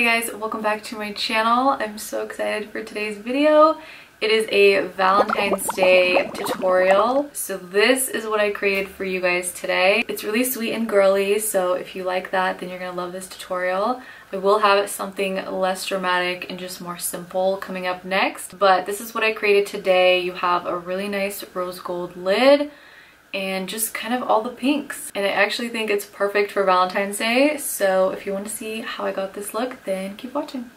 Hey guys, welcome back to my channel. I'm so excited for today's video. It is a Valentine's Day tutorial. So this is what I created for you guys today. It's really sweet and girly, so if you like that, then you're gonna love this tutorial. I will have something less dramatic and just more simple coming up next, but this is what I created today. You have a really nice rose gold lid and just kind of all the pinks. And I actually think it's perfect for Valentine's Day. So if you want to see how I got this look, then keep watching.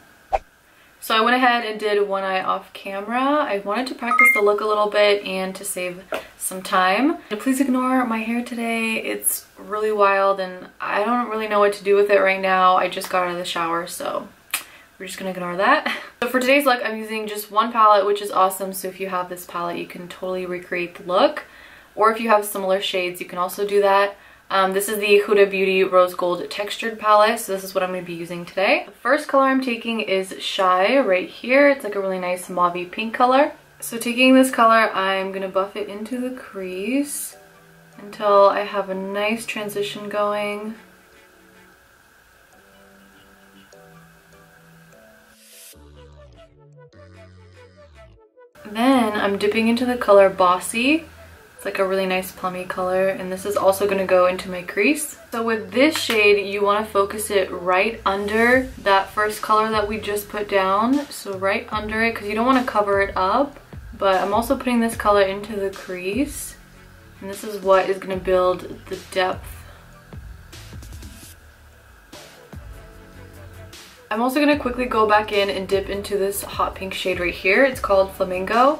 So I went ahead and did one eye off camera. I wanted to practice the look a little bit and to save some time. Please ignore my hair today. It's really wild and I don't really know what to do with it right now. I just got out of the shower, so we're just gonna ignore that. So for today's look, I'm using just one palette, which is awesome. So if you have this palette, you can totally recreate the look. Or if you have similar shades, you can also do that. This is the Huda Beauty Rose Gold Textured Palette, so this is what I'm going to be using today. The first color I'm taking is Shy right here. It's like a really nice mauve pink color. So taking this color, I'm going to buff it into the crease until I have a nice transition going. Then I'm dipping into the color Bossy. Like a really nice plummy color, and this is also going to go into my crease. So with this shade, you want to focus it right under that first color that we just put down, so right under it, because you don't want to cover it up. But I'm also putting this color into the crease, and this is what is going to build the depth. I'm also going to quickly go back in and dip into this hot pink shade right here. It's called Flamingo.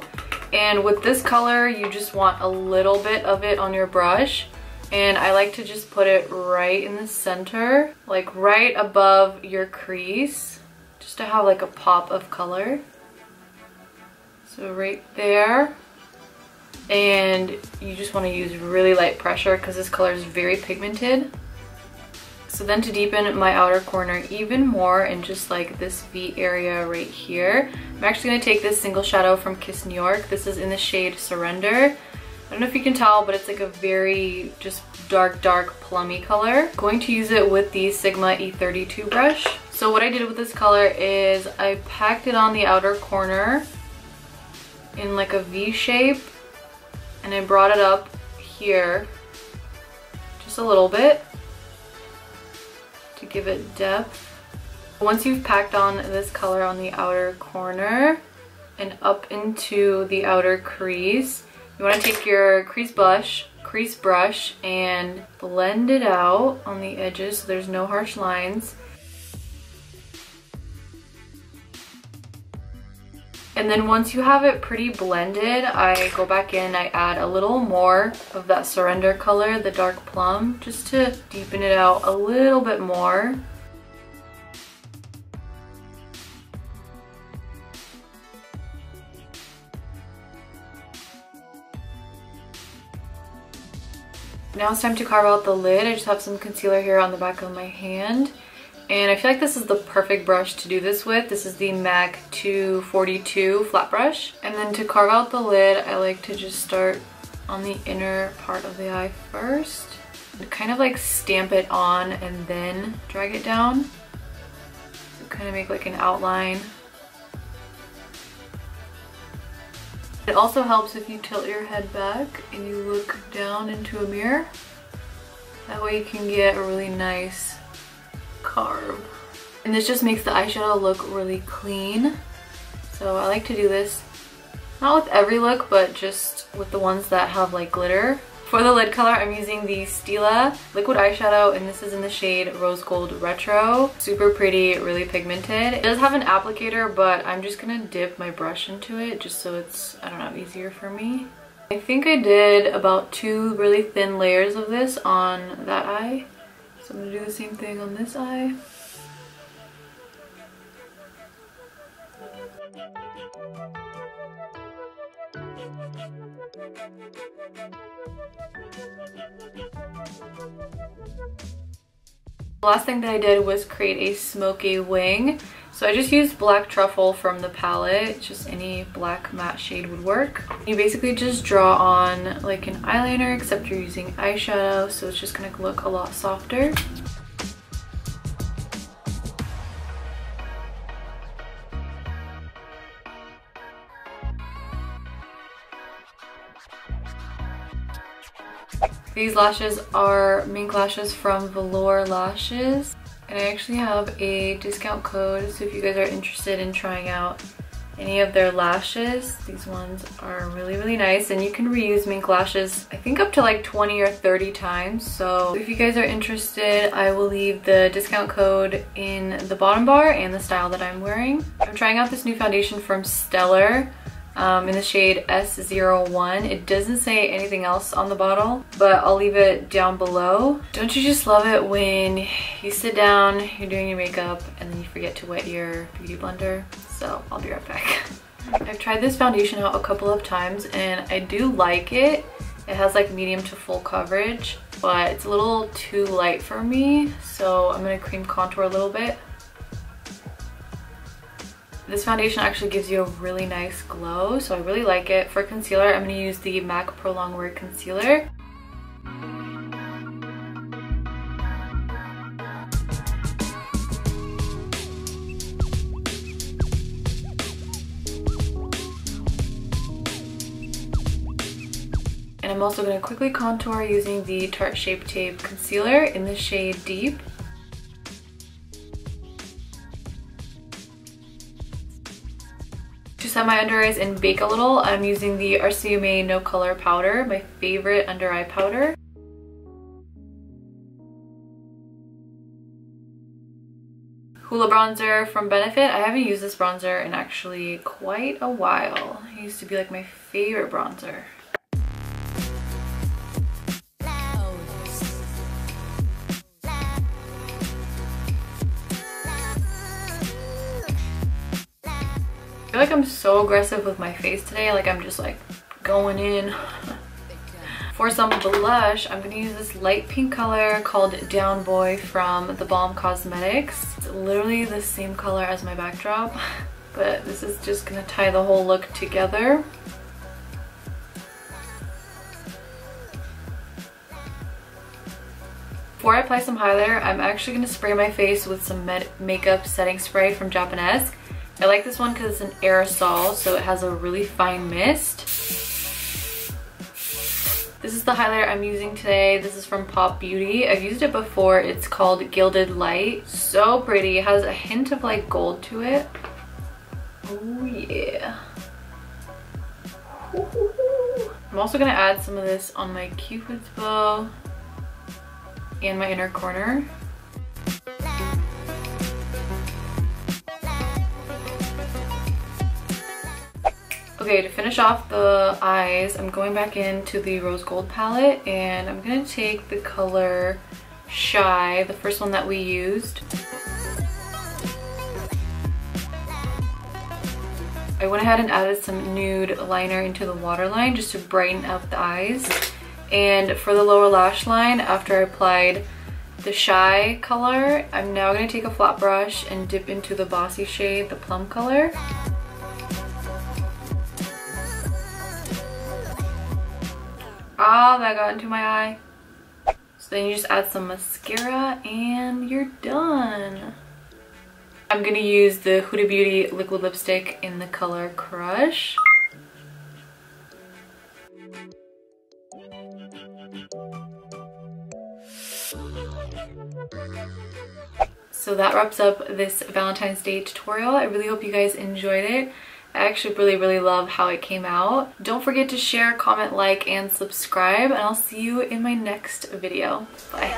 And with this color, you just want a little bit of it on your brush. And I like to just put it right in the center, like right above your crease, just to have like a pop of color. So right there. And you just want to use really light pressure because this color is very pigmented. So then to deepen my outer corner even more and just like this V area right here, I'm actually going to take this single shadow from Kiss New York. This is in the shade Surrender. I don't know if you can tell, but it's like a very just dark plummy color. I'm going to use it with the Sigma E32 brush. So what I did with this color is I packed it on the outer corner in like a V shape, and I brought it up here just a little bit to give it depth. Once you've packed on this color on the outer corner and up into the outer crease, you want to take your crease brush and blend it out on the edges so there's no harsh lines. And then once you have it pretty blended, I go back in, I add a little more of that Surrender color, the dark plum, just to deepen it out a little bit more. Now it's time to carve out the lid. I just have some concealer here on the back of my hand. And I feel like this is the perfect brush to do this with. This is the MAC 242 flat brush. And then to carve out the lid, I like to just start on the inner part of the eye first. And kind of like stamp it on and then drag it down. So kind of make like an outline. It also helps if you tilt your head back and you look down into a mirror. That way you can get a really nice carve. And this just makes the eyeshadow look really clean. So I like to do this not with every look, but just with the ones that have like glitter. For the lid color, I'm using the Stila liquid eyeshadow, and this is in the shade Rose Gold Retro. Super pretty, really pigmented. It does have an applicator, but I'm just gonna dip my brush into it just so it's, I don't know, easier for me. I think I did about 2 really thin layers of this on that eye. So I'm going to do the same thing on this eye. The last thing that I did was create a smoky wing. So I just used black truffle from the palette. Just any black matte shade would work. You basically just draw on like an eyeliner, except you're using eyeshadow, so it's just gonna look a lot softer. These lashes are mink lashes from Velour Lashes. And I actually have a discount code, so if you guys are interested in trying out any of their lashes, these ones are really, really nice. And you can reuse mink lashes, I think up to like 20 or 30 times. So if you guys are interested, I will leave the discount code in the bottom bar and the style that I'm wearing. I'm trying out this new foundation from Stellar in the shade S01. It doesn't say anything else on the bottle, but I'll leave it down below. Don't you just love it when you sit down, you're doing your makeup, and then you forget to wet your beauty blender? So I'll be right back. I've tried this foundation out a couple of times and I do like it. It has like medium to full coverage, but it's a little too light for me, so I'm gonna cream contour a little bit. This foundation actually gives you a really nice glow, so I really like it. For concealer, I'm going to use the MAC Pro Longwear Concealer. And I'm also going to quickly contour using the Tarte Shape Tape Concealer in the shade Deep. To set my under eyes and bake a little, I'm using the RCMA No-color powder, my favorite under eye powder. Hoola bronzer from Benefit. I haven't used this bronzer in actually quite a while. It used to be like my favorite bronzer. I feel like I'm so aggressive with my face today, like I'm just like going in. For some blush, I'm gonna use this light pink color called Down Boy from the Balm Cosmetics. It's literally the same color as my backdrop, but this is just gonna tie the whole look together. Before I apply some highlighter, I'm actually gonna spray my face with some makeup setting spray from Japonesque. I like this one because it's an aerosol, so it has a really fine mist. This is the highlighter I'm using today. This is from Pop Beauty. I've used it before. It's called Gilded Light. So pretty. It has a hint of like gold to it. Oh yeah. I'm also gonna add some of this on my Cupid's bow and my inner corner. Okay, to finish off the eyes, I'm going back into the rose gold palette and I'm gonna take the color Shy, the first one that we used. I went ahead and added some nude liner into the waterline just to brighten up the eyes. And for the lower lash line, after I applied the Shy color, I'm now gonna take a flat brush and dip into the Bossy shade, the plum color. Ah, that got into my eye. So then you just add some mascara and you're done. I'm gonna use the Huda Beauty liquid lipstick in the color Crush. So that wraps up this Valentine's Day tutorial. I really hope you guys enjoyed it. I actually really love how it came out. Don't forget to share, comment, like, and subscribe, and I'll see you in my next video. Bye.